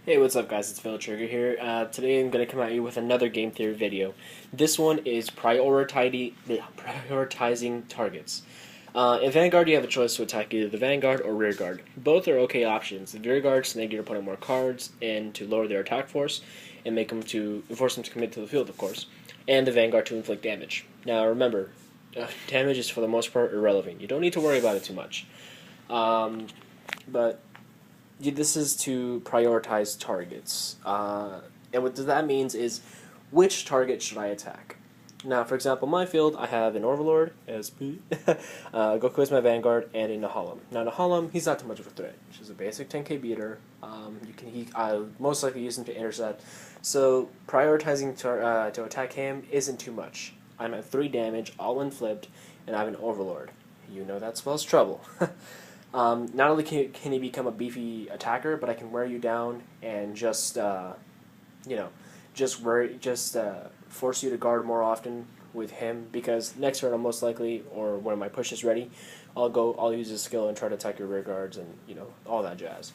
Hey, what's up guys, it's Trigger here. Today I'm going to come at you with another game theory video. This one is prioritizing targets. In Vanguard you have a choice to attack either the Vanguard or Rear Guard. Both are okay options. The Rear Guard to make your opponent more cards and to lower their attack force and force them to commit to the field, of course. And the Vanguard to inflict damage. Now remember, damage is for the most part irrelevant. You don't need to worry about it too much. But this is to prioritize targets. And what that means is, which target should I attack? Now, for example, in my field, I have an Overlord, SP, Goku is my Vanguard, and a Nahalem. Now, Nahalem, he's not too much of a threat. He's a basic 10k beater. I most likely use him to intercept. So, prioritizing to attack him isn't too much. I'm at 3 damage, all in flipped, and I have an Overlord. You know that spells trouble. Not only can he become a beefy attacker, but I can wear you down and just force you to guard more often with him, because next turn I'll most likely, or when my push is ready, I'll use his skill and try to attack your rear guards and all that jazz.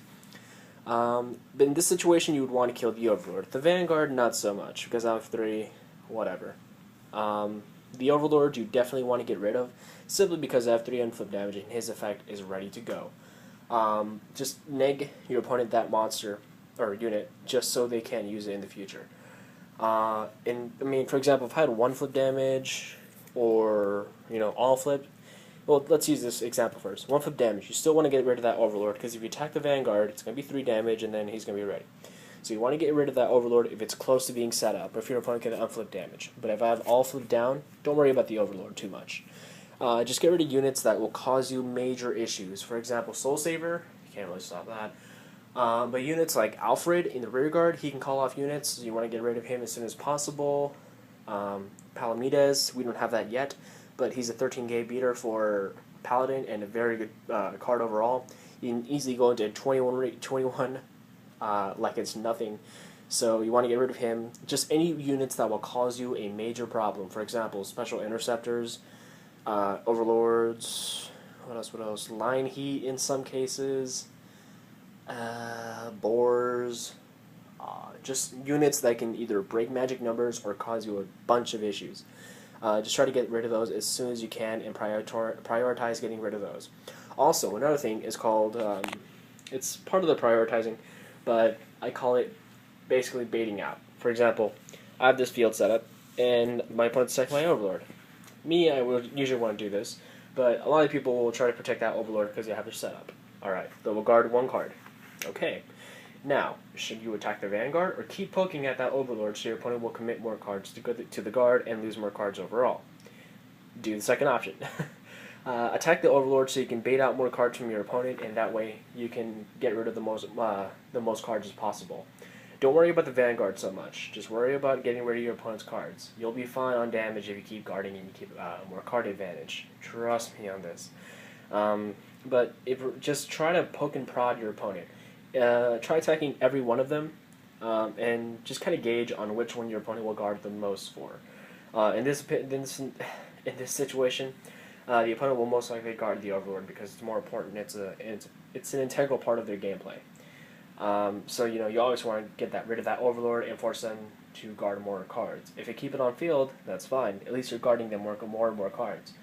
But in this situation you would want to kill the Overlord. The Vanguard not so much, because I have 3, whatever. The Overlord you definitely want to get rid of, simply because I have 3 unflip damage and his effect is ready to go. Just neg your opponent that monster or unit just so they can't use it in the future. For example, if I had 1 flip damage or all flip, well, let's use this example first. 1 flip damage, you still want to get rid of that Overlord, because if you attack the Vanguard, it's going to be 3 damage and then he's going to be ready. So you want to get rid of that Overlord if it's close to being set up, or if your opponent can unflip damage. But if I have all flip down, don't worry about the Overlord too much. Just get rid of units that will cause you major issues. For example, Soul Saver, you can't really stop that. But units like Alfred in the rear guard, he can call off units, so you want to get rid of him as soon as possible. Palamedes, we don't have that yet, but he's a 13k beater for Paladin and a very good card overall. You can easily go into 21 like it's nothing. So you want to get rid of him. Just any units that will cause you a major problem. For example, Special Interceptors, Overlords, what else? Line Heat in some cases, Boars, just units that can either break magic numbers or cause you a bunch of issues. Just try to get rid of those as soon as you can and prioritize getting rid of those. Also, another thing is called, it's part of the prioritizing, but I call it basically baiting out. For example, I have this field set up, and my opponent's attacking my Overlord. Me, I would usually want to do this, but a lot of people will try to protect that Overlord because they have their setup. Alright, they will guard 1 card. Okay, now, should you attack the Vanguard, or keep poking at that Overlord so your opponent will commit more cards to the guard and lose more cards overall? Do the second option. Attack the Overlord so you can bait out more cards from your opponent, and that way you can get rid of the most cards as possible. Don't worry about the Vanguard so much. Just worry about getting rid of your opponent's cards. You'll be fine on damage if you keep guarding and you keep more card advantage. Trust me on this. But just try to poke and prod your opponent. Try attacking every one of them, and just kind of gauge on which one your opponent will guard the most for. In this situation, the opponent will most likely guard the Overlord because it's more important. It's an integral part of their gameplay. So you always want to get rid of that Overlord and force them to guard more cards. If you keep it on field, that's fine. At least you're guarding them more and more cards.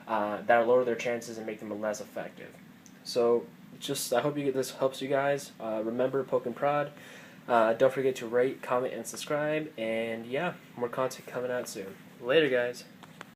That'll lower their chances and make them less effective. So I hope this helps you guys. Remember, poke and prod. Don't forget to rate, comment, and subscribe. And yeah, more content coming out soon. Later, guys.